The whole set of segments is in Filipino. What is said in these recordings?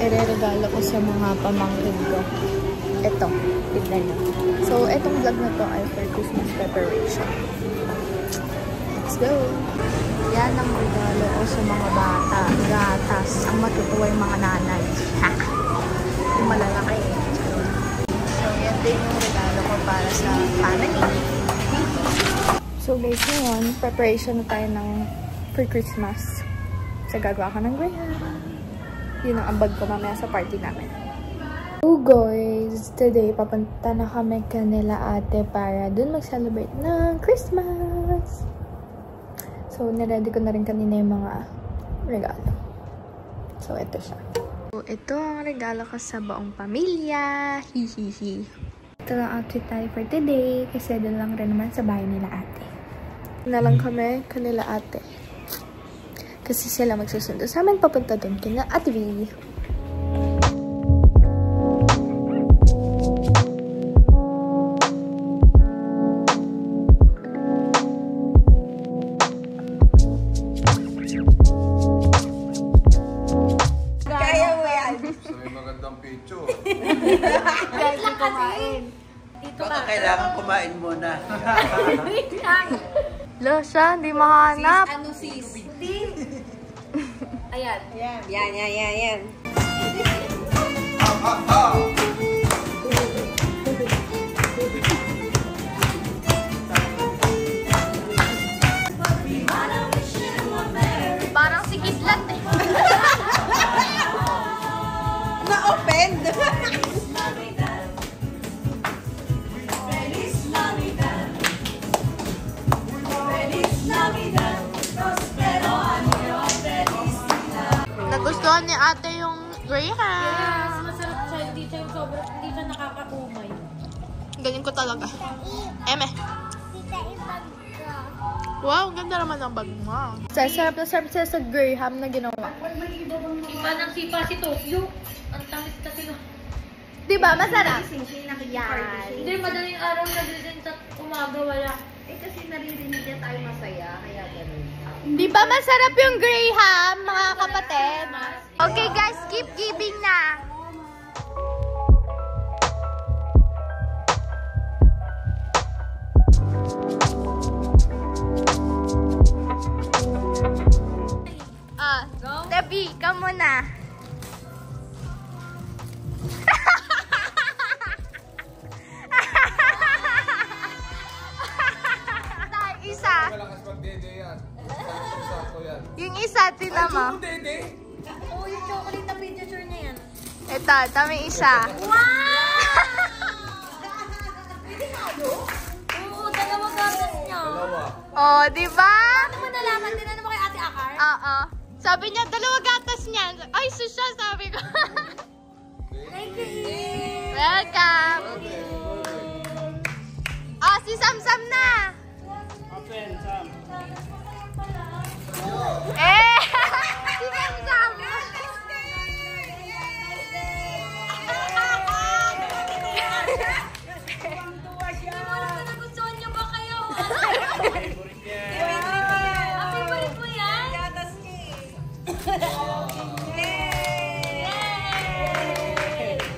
ireregalo ko sa mga pamangkin ko. Ito, tignan nyo. So, itong vlog na to ay for Christmas preparation. Let's go! Yan ang regalo ko sa mga bata. Gatas. Ang matutuwa yung mga nanay. Ha! Yung malalaki. So, yan din yung regalo ko para sa family. So, guys, ngayon, preparation na tayo ng pre-Christmas. So, gagawa ko ng graham. Yun ang ambag ko mamaya sa party namin. So, guys, today, papunta na kami kanila ate para dun mag-celebrate ng Christmas. So, niready ko na rin kanina yung mga regalo. So, ito siya. So, ito ang regalo ko sa buong pamilya. Hihihi. Ito lang outfit tayo for today kasi doon lang rin naman sa bahay nila ate. Na lang kami kanila ate. Kasi sila magsusundo sa amin papunta doon kina Ate V. Kaya mo yan. So, may magandang picture. Dahil lang kumain. Baka kailangan kumain muna. Lo, siya, hindi mahanap. Ano sis? Ayan. Yan. Parang si Kidlat eh. Na-offend! Nagustuhan ni ate yung graham. Masarap siya. Hindi siya nakakaumay. Ganyan ko talaga. Eme. Wow, ganda naman ang bag mo. Sarap na sarap siya sa graham na ginawa. Sipa ng sipa si Tokyo. Ang tamis kasi no. Diba, masarap? Yan. Hindi, madaling araw na din sa umaga wala. Kasi naririnig niya tayo masaya, kaya ganun. Di ba masarap yung graham, mga kapatid? Okay guys, keep giving na. Debbie, ka muna. Isa. Malakas mag-dede yan. Sakto yan. Yung isa, tinama. Dede? Oh, yung chocolate na miniature niya yan. Ito, may isa. Oo, dalawang gatas niya. Dalawa. Oh, di ba? Ano mo nalaman? Tinanong mo kay Ate Akar? Oo. Sabi niya, dalawa gatas niya. Ay, susya, sabi ko. Thank you. Welcome. Ah, si Sam na. Eh! Si Sam. Nagustuhan niyo ba kayo? Happy birthday mo yan? Gatas niya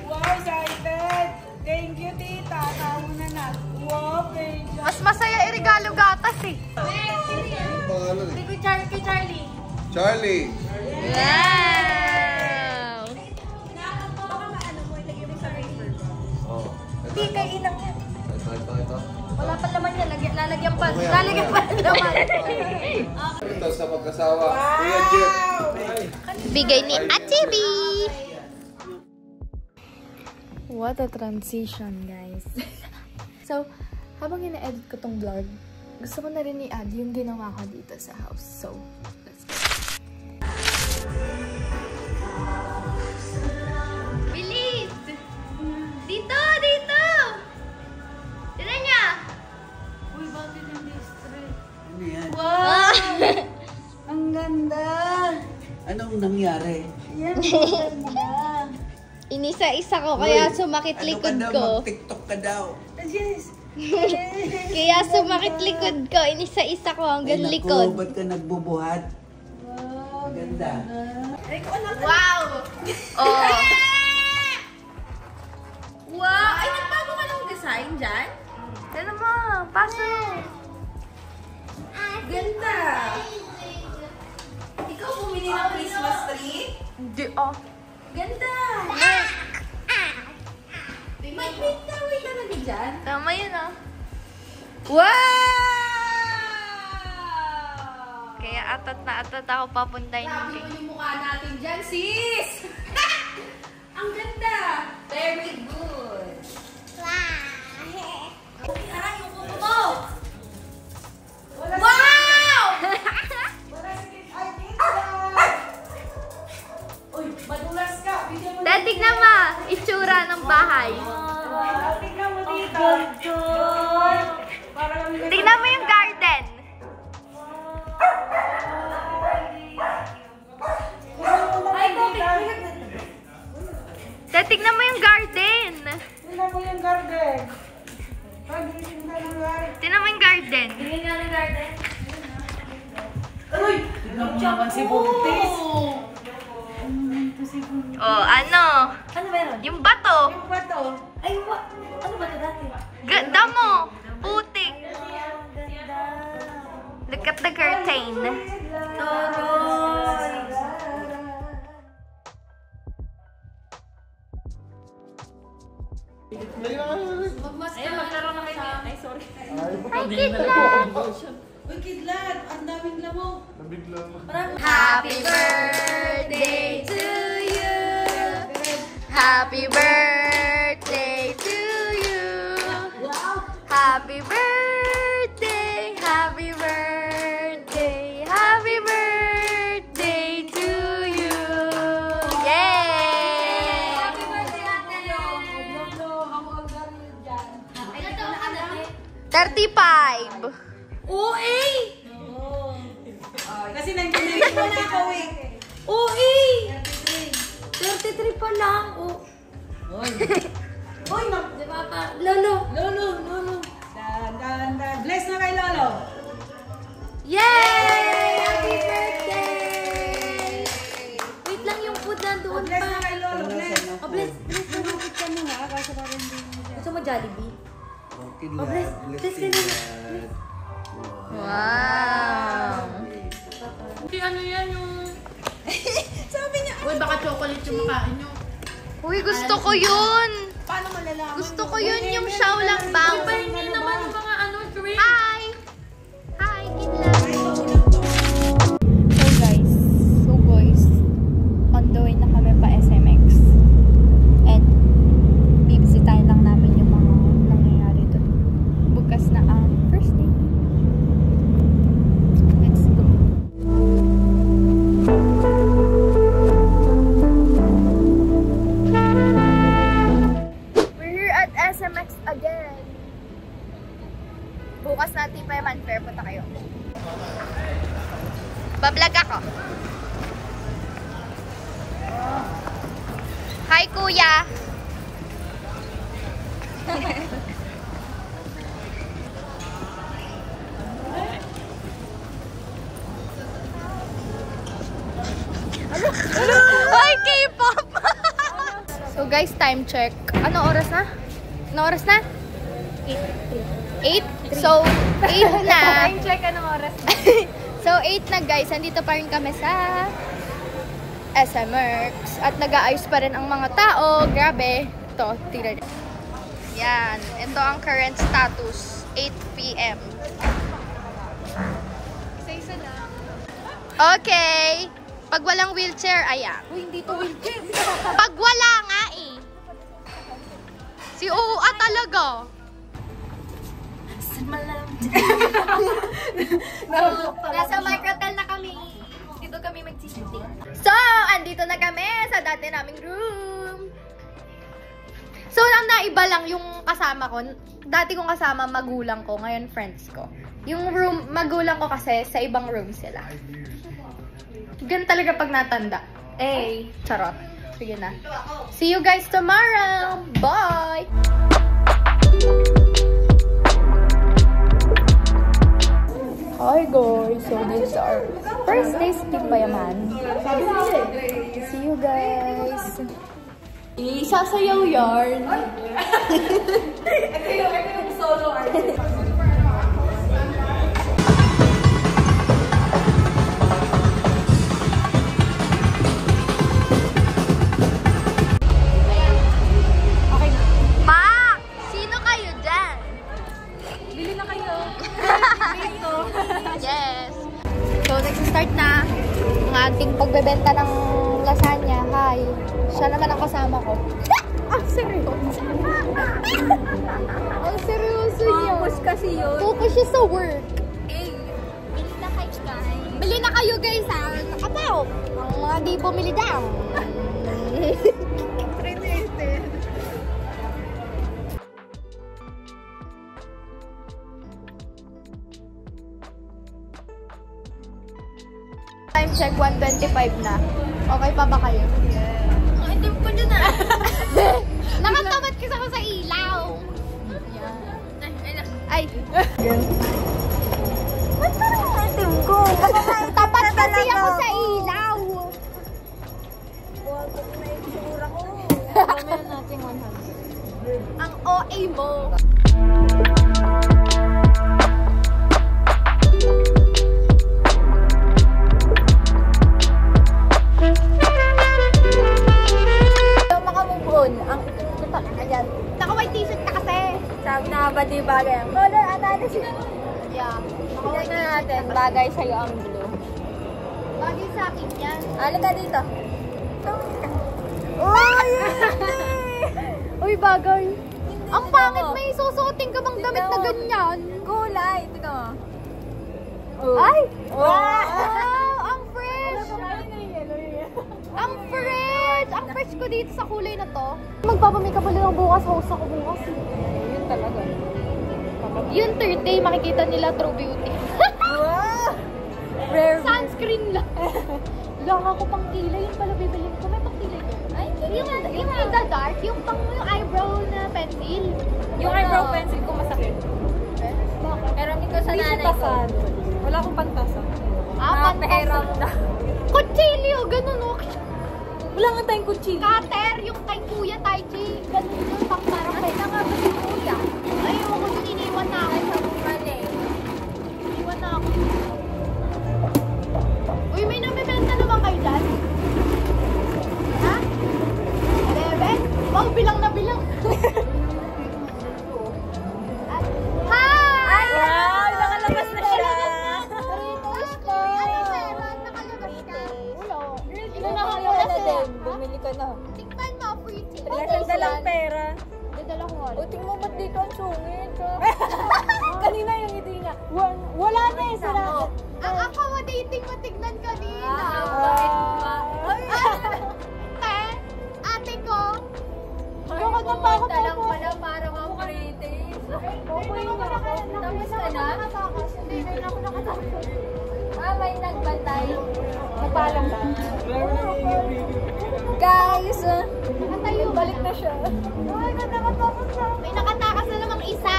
Wow, excited! Thank you, tita. Kauna na. Wow, thank you. Mas masaya irigalo gatas eh. Anong pangalan eh? Kay Charlie. Charlie. Wow! Oh. Hindi, kay inang yan. Ito. Wala pa naman yan. Lalagyan pa. Okay, Lalagyan pa naman. Ito sa mag-asawa. Kuya Jeff. Bigay ni Ate B. What a transition, guys. So, habang ina-edit ko tong vlog, gusto ko na rin i-add yung ginawa ko dito sa house. So, let's go. Bilis! Dito! Tira niya! Uy, bakit hindi straight? Ano yan? Wow! Ang ganda! Anong nangyari? Yan, ang ganda! Inisa-isa ko, kaya sumakit likod Ano ka daw? ko. Mag-tiktok ka daw. Yes! Kaya sumakit likod ko. Inisa-isa ko hanggang Ay, naku, likod. ba't ka nagbubuhat? Ang ganda. Wow! Oh! Ganda! Wait ka na din dyan. Tama yun, ah. Wow! Kaya atat na atat ako papunta yung Grabe naman yung mukha natin dyan, sis! Ang ganda! Very good! Aray, yung kuko mo! Wow! Uy, madulas ka. Bigyan mo. Dahil tignan mo, itsura ng bahay. Tingnan mo dito. Para kami Tignan mo yung garden. Ay, Kobe! Dahil tignan mo yung garden. Tingnan mo yung garden. Pagising ka ng garden. Tignan mo yung garden. Tingin nga ng garden. Uy! Tignan mo naman si Buntis. Oh, ano? Ano meron? Yung bato. Yung ba to? Ay, ano ba ito dati? Ganda mo. Putik. Ganda. Look at the curtain. Toroy! Ayun, maglaro na kayo. Ay, sorry. Hi, Kidlat. Uy, Kidlat! Ang daming lamok. Nabigla mo. Happy birthday to you. Happy birthday to you. Happy birthday. Happy birthday. Happy birthday to you. Yay! Happy birthday, Ate Lo. Ay, ito ka na. 35. OA! Kasi nandiyan na ikaw eh. OA! 33 pa lang. Uy, Di ba pa? Lolo. Lolo. Dan. Bless na kay Lolo. Yay! Happy birthday! Wait lang yung food nandoon Bless na pa. kay Lolo. Bless. Oh, bless. Nalupit ka mo ha. Kasi parang hindi mo siya. Gusto mo Jollibee? Oh, bless. Bless ka na. Wow! Ano yan yung... Sabi niya. Uy, baka chocolate yung makain nyo. Uy, gusto ko yun! Paano malalaman? Gusto ko yun yung Xiaolang Bao. Hindi naman yung mga ano, drink. Hi! Hi, Kidlat! So guys, on the way na kami pa SMX. And bibisitahin lang namin yung mga nangyayari doon. Bukas na ang first day. Let's go. We're here at SMX again. Bukas na Tipay Manfair. Punta kayo. Bablog ako. Hi, kuya. Hi, K-pop! So guys, time check. Ano oras na? Ano oras na? 8? So, 8 na. Time check, anong oras? So, 8 na guys. Nandito pa rin kami sa SMX. At nag-aayos pa rin ang mga tao. Grabe. Ito, tignan. Yan. Ito ang current status. 8 p.m. Isa-isa lang. Okay. Pag walang wheelchair, ayan. Uy, hindi to wheelchair. Pag wala nga eh. Si Uua talaga. Nasa microtel na kami. Dito kami magsisiti. So, andito na kami sa dati naming room. So, ang naiba lang yung kasama ko. Dati kong kasama magulang ko, ngayon friends ko. Yung room, magulang ko kasi sa ibang room sila. Ganun talaga pag natanda. Eh, charot. Sige na. See you guys tomorrow. Bye! Hi guys! So, this is our first day sa Tipayaman. See you guys! Isasayaw yarn! Ito yung solo artist. naman ang kasama ko. Ang seryoso. Ang seryoso niya. Focus kasi yun. Focus siya sa work. Eh, bili na kayo guys. Bili na kayo guys ha. Nakapaw. Ang mga di bumili daw. Time check 1:25 na. Okay pa ba kayo? Ang itim ko dyan ah. Nakatamad kasi ako sa ilaw. Ay. Ba't parang ang itim ko? Tapat kasi ako sa ilaw. Wago na yung sura ko. Meron natin 100. Ang OA mo. Ang ayan. Naka-white t-shirt ka kasi. Sabi na ba di bagay ang color analysis? Yeah. Tignan na natin, bagay sa'yo ang blue. Bagay sa akin yan. Halika dito. Uy! Uy, bagay. Ang pangit, may susuotin ka bang damit na ganyan? Kulay. Tignan mo. Ay! Wow! Ang fresh! Ang fresh! Ang fresh ko dito sa kulay na to. Magpapamakeup ulit ng bukas. Host ako bukas. Yun talaga. Yun, third day, makikita nila True Beauty. Wow! Rare. Sunscreen lang. Lang ako pang kilay. Yung pala bibilin ko. May pang kilay ko. Ay, yung in the dark. Yung pang yung eyebrow na pencil. Yung eyebrow pencil ko masakit. Bakit? Pero hindi ko sa nanay ko. Wala akong pantasa. Pantasan. na. Kutsilyo, ganun o. Wala nga tayong kutsilyo. Cutter, yung kay Kuya Taiji. Ganun yung pang parang kay Nga ba si Kuya? Ay, ako dun, iniwan na ako. Iniwan na ako. Uy, may namibenta naman kayo dyan? Ha? 11? Wow, bilang na bilang. Hi! Wow! Nakalabas na siya! Ritos ko! Ano meron? Nakalabas ka? Wala. Inunahan mo Wala kasi. din. Bumili ka na. Tikman mo, free tea. Lasang dalang pera. Dadala ko nga. Uting mo ba't dito ang sungit? Kanina yung ngiti niya. Wala na eh. Sira. Ang accommodating mo tignan kanina. Te, ate ko. Bakit na pa ako Talang po? pala parang ang pretty. Popoy na ako. Tapos ka na? Hindi, ngayon ako nakatakas. May nagbantay. Nagpaalam ka. Guys! Nakatayo. Balik na siya. Ay, nakatakas na. May nakatakas na namang isa.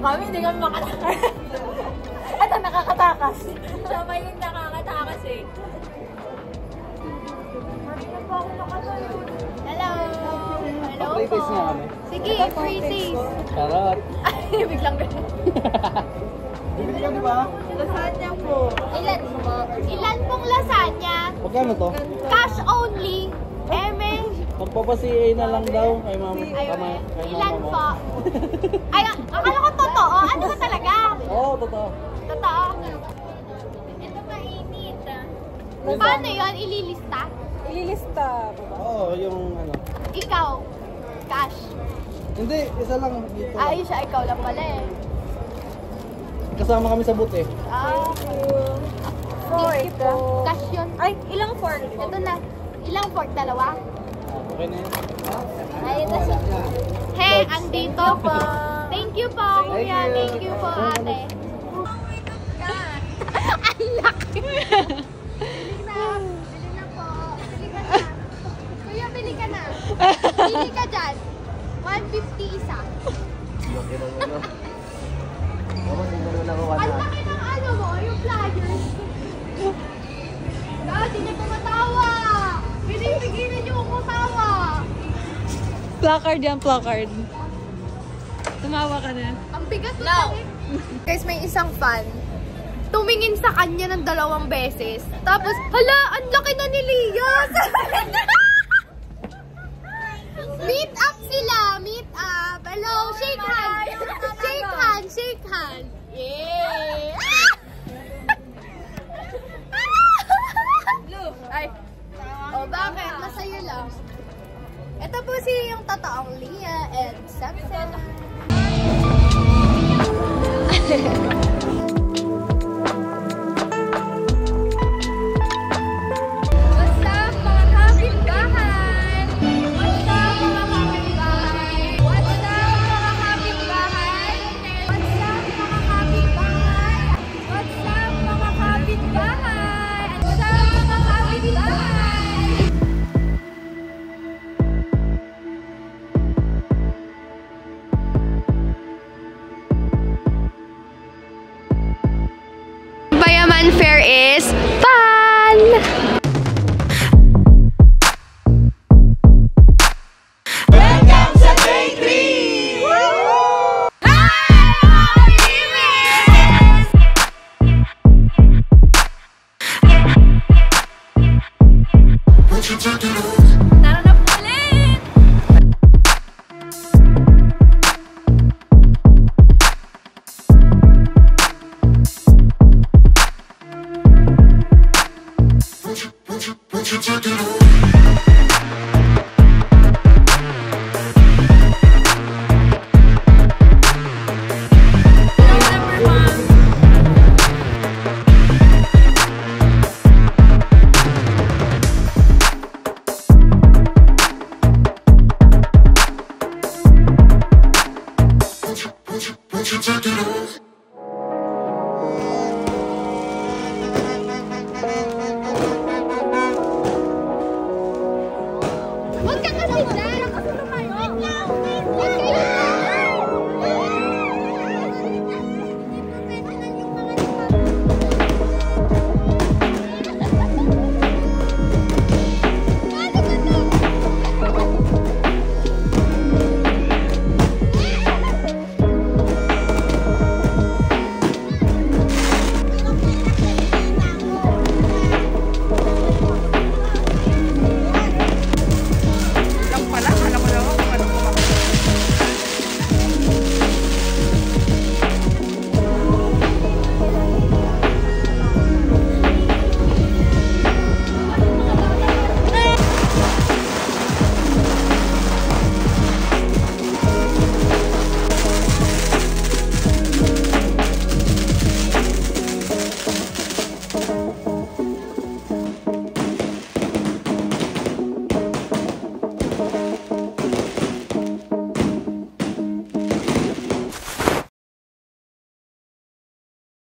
Kami hindi kami makatakas. Ito nakakatakas. Siya ba yung nakakatakas eh? Hello. Hello Free po. taste nga kami. Sige, free taste. Charot. Ay, biglang ganun. Bibili ka, di ba? Lasagna po. Ilan pong lasagna? Magkano to? Cash only. Eme. Magpapa-CA na lang daw kay mama. Ayun. Kay Ilan mama mo. po? Ay, akala ko totoo. Ano ba talaga? Oo, totoo. Totoo. Ito mainit. Paano yun? Ililista? Ililista po ba? Oo, yung ano. Ikaw. Cash. Hindi, isa lang dito. Ay, siya. Ikaw lang pala eh. Kasama kami sa boot eh. Ah. Fork. Cash yun. Ay, ilang fork? Ito na. Ilang fork? Dalawa? Okay na yun. Ayun na siya. Hey, andito po. Thank you po, kuya. Thank you po, ate. Ang laki. Bili na. Bili na po. Bili ka na. Kuya, bili ka na. Bili ka dyan. 150 isa. Ang laki ng ano mo, yung flyers. Dati na tumatawa. Pinipigilan niyo akong matawa. Placard yan, placard. Tumawa ka na. Ang bigat no. Guys, may isang fan. Tumingin sa kanya ng 2 beses. Tapos, hala, ang laki na ni Lias! Meet up sila! Meet up! Hello! Shake hand! Shake hand! Shake hand! Yeah! Ay! Oh, bakit? Masaya Ito po si yung totoong Leah and Samson. What's up mga kapitbahay? What's up mga kapitbahay? What's up mga kapitbahay? What's up mga kapitbahay? What's up mga kapitbahay? What's up mga kapitbahay? Bayaman Fair is fun! Welcome sa day 3! Tara na po ulit! Huwag ka kasi dyan!